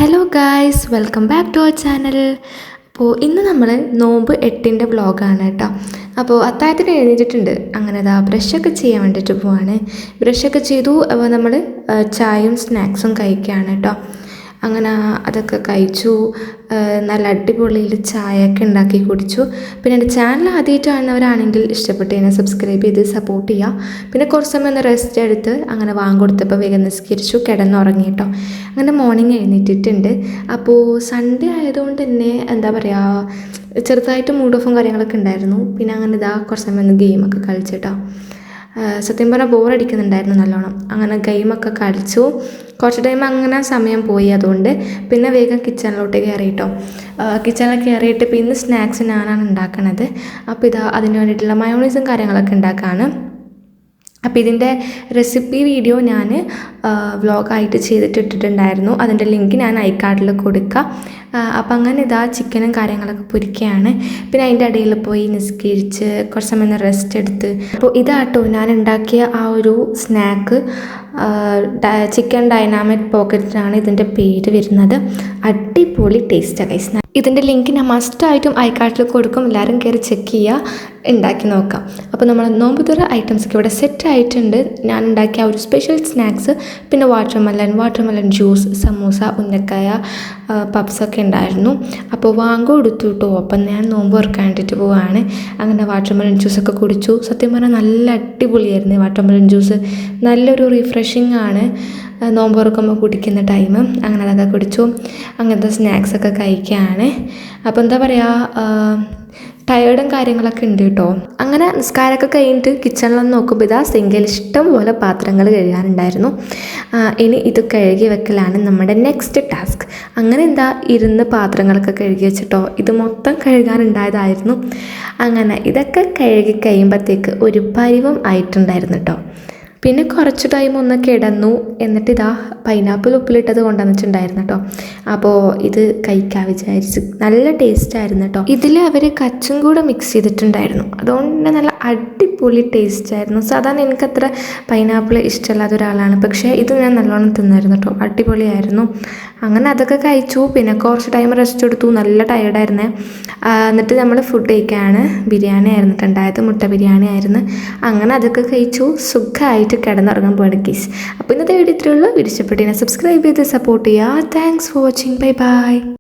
Hello guys, welcome back to our channel. അപ്പോൾ ഇന്ന് നമ്മൾ നോമ്പ് 8-ൻ്റെ വ്ളോഗാണ് കേട്ടോ. അപ്പോൾ അത്താഴത്തിന് എഴുന്നേറ്റിട്ടുണ്ട്. അങ്ങനെ ബ്രഷൊക്കെ ചെയ്യാൻ വേണ്ടിയിട്ട് പോവാണ്. ബ്രഷൊക്കെ ചെയ്തു. അപ്പോൾ നമ്മൾ ചായയും സ്നാക്സും കഴിക്കുകയാണ് കേട്ടോ. അങ്ങനെ അതൊക്കെ കഴിച്ചു. നല്ല അടിപൊളിയിൽ ചായയൊക്കെ ഉണ്ടാക്കി കുടിച്ചു. പിന്നെ എൻ്റെ ചാനൽ ആദ്യമായിട്ട് കാണുന്നവരാണെങ്കിൽ ഇഷ്ടപ്പെട്ട് കഴിഞ്ഞാൽ സബ്സ്ക്രൈബ് ചെയ്ത് സപ്പോർട്ട് ചെയ്യുക. പിന്നെ കുറച്ച് സമയം ഒന്ന് റെസ്റ്റ് എടുത്ത് അങ്ങനെ കൊടുത്തപ്പോൾ വേഗം നിസ്കരിച്ചു, കിടന്നുറങ്ങി കേട്ടോ. അങ്ങനെ മോർണിംഗ് എഴുന്നേറ്റിട്ടുണ്ട്. അപ്പോൾ സൺഡേ ആയതുകൊണ്ട് തന്നെ എന്താ പറയുക, ചെറുതായിട്ട് മൂഡ് ഓഫും കാര്യങ്ങളൊക്കെ ഉണ്ടായിരുന്നു. പിന്നെ അങ്ങനെ കുറച്ച് സമയം ഒന്ന് ഗെയിമൊക്കെ കളിച്ചിട്ടോ. സത്യം പറഞ്ഞാൽ ബോറടിക്കുന്നുണ്ടായിരുന്നു നല്ലോണം. അങ്ങനെ ഗെയിമൊക്കെ കളിച്ചു. കുറച്ച് ടൈം അങ്ങനെ സമയം പോയി. അതുകൊണ്ട് പിന്നെ വേഗം കിച്ചണിലോട്ട് കയറിയിട്ടോ. കിച്ചണിൽ കയറിയിട്ട് ഇപ്പോൾ ഇന്ന് സ്നാക്സ് ഞാനാണ് ഉണ്ടാക്കണത്. അപ്പോൾ അതിന് വേണ്ടിയിട്ടുള്ള മയോണൈസും കാര്യങ്ങളൊക്കെ ഉണ്ടാക്കുകയാണ്. അപ്പോൾ ഇതിൻ്റെ റെസിപ്പി വീഡിയോ ഞാൻ വ്ളോഗായിട്ട് ഇട്ടിട്ടുണ്ടായിരുന്നു. അതിൻ്റെ ലിങ്ക് ഞാൻ ഐക്കാർഡിൽ കൊടുക്കാം. അപ്പം അങ്ങനെ ചിക്കനും കാര്യങ്ങളൊക്കെ പൊരിക്കുകയാണ്. പിന്നെ അതിൻ്റെ ഇടയിൽ പോയി നിസ്കരിച്ച് കുറച്ച് സമയം റെസ്റ്റ് എടുത്ത്. അപ്പോൾ ഇതാട്ടോ ഞാൻ ഉണ്ടാക്കിയ ആ ഒരു സ്നാക്ക്. ചിക്കൻ ഡൈനാമിക് പോക്കറ്റാണ് ഇതിൻ്റെ പേര് വരുന്നത്. അടിപൊളി ടേസ്റ്റാണ് ഗൈസ്. ഇതിൻ്റെ ലിങ്ക് ഞാൻ മസ്റ്റായിട്ടും ഐക്കാർഡിൽ കൊടുക്കും. എല്ലാവരും കയറി ചെക്ക് ചെയ്യുക, ഉണ്ടാക്കി നോക്കാം. അപ്പോൾ നമ്മൾ നോമ്പുതുറ ഐറ്റംസൊക്കെ ഇവിടെ സെറ്റ് ആയിട്ടുണ്ട്. ഞാൻ ഉണ്ടാക്കിയ ഒരു സ്പെഷ്യൽ സ്നാക്സ്, പിന്നെ വാട്ടർമെലൺ ജ്യൂസ്, സമൂസ, ഉന്നക്കായ, പപ്സൊക്കെ ഉണ്ടായിരുന്നു. അപ്പോൾ കൊടുത്തു കേട്ടോ. അപ്പം ഞാൻ നോമ്പ് തുറക്കാൻ വേണ്ടിയിട്ട് പോവുകയാണ്. അങ്ങനെ വാട്ടർമെലൺ ജ്യൂസൊക്കെ കുടിച്ചു. സത്യം പറഞ്ഞാൽ നല്ല അടിപൊളിയായിരുന്നു വാട്ടർമെലൺ ജ്യൂസ്. നല്ലൊരു റിഫ്രഷിംഗ് ആണ് നോമ്പ് തുറക്കുമ്പോൾ കുടിക്കുന്ന ടൈം. അങ്ങനെ അതൊക്കെ കുടിച്ചു. അങ്ങനത്തെ സ്നാക്സൊക്കെ കഴിക്കുകയാണ്. അപ്പോൾ എന്താ പറയുക, ടയേർഡും കാര്യങ്ങളൊക്കെ ഉണ്ട് കേട്ടോ. അങ്ങനെ നിസ്കാരമൊക്കെ കഴിഞ്ഞിട്ട് കിച്ചണിലൊന്ന് നോക്കുമ്പോൾ സിങ്കിൽ ഇഷ്ടം പോലെ പാത്രങ്ങൾ കഴുകാനുണ്ടായിരുന്നു. ഇനി ഇത് കഴുകി വെക്കലാണ് നമ്മുടെ നെക്സ്റ്റ് ടാസ്ക്. അങ്ങനെ ഇരുന്ന് പാത്രങ്ങളൊക്കെ കഴുകി വെച്ചിട്ടോ. ഇത് മൊത്തം കഴുകാനുണ്ടായതായിരുന്നു. അങ്ങനെ ഇതൊക്കെ കഴുകി കഴിയുമ്പോഴത്തേക്ക് ഒരു പരിവം ആയിട്ടുണ്ടായിരുന്നു കേട്ടോ. പിന്നെ കുറച്ച് ടൈം ഒന്ന് കിടന്നു. എന്നിട്ട് പൈനാപ്പിൾ ഉപ്പിലിട്ടത് കൊണ്ടുവന്നിട്ടുണ്ടായിരുന്നു കേട്ടോ. അപ്പോൾ ഇത് കഴിക്കാൻ വിചാരിച്ചു. നല്ല ടേസ്റ്റായിരുന്നു കേട്ടോ. ഇതിൽ അവർ കച്ചും കൂടെ മിക്സ് ചെയ്തിട്ടുണ്ടായിരുന്നു. അതുകൊണ്ട് നല്ല അടിപൊളി ടേസ്റ്റായിരുന്നു. സാധാരണ എനിക്കത്ര പൈനാപ്പിൾ ഇഷ്ടമില്ലാത്ത ഒരാളാണ്, പക്ഷേ ഇത് ഞാൻ നല്ലോണം തിന്നായിരുന്നു കേട്ടോ. അടിപൊളിയായിരുന്നു. അങ്ങനെ അതൊക്കെ കഴിച്ചു. പിന്നെ കുറച്ച് ടൈം റെസ്റ്റ് എടുത്തു. നല്ല ടയേർഡായിരുന്നേ. എന്നിട്ട് നമ്മൾ ഫുഡ് കഴിക്കുകയാണ്. ബിരിയാണി ആയിരുന്നിട്ടുണ്ടായത്, മുട്ട ബിരിയാണി ആയിരുന്നു. അങ്ങനെ അതൊക്കെ കഴിച്ചു. സുഖമായിട്ട് കിടന്നുറങ്ങാൻ പോവാണ് ഗൈസ്. അപ്പോൾ ഇന്നത്തെ വീഡിയോ ഇത്രയുള്ളൂ. വീഡിയോ ഇഷ്ടപ്പെട്ടതിനെ സബ്സ്ക്രൈബ് ചെയ്ത് സപ്പോർട്ട് ചെയ്യുക. Thanks for watching. Bye bye.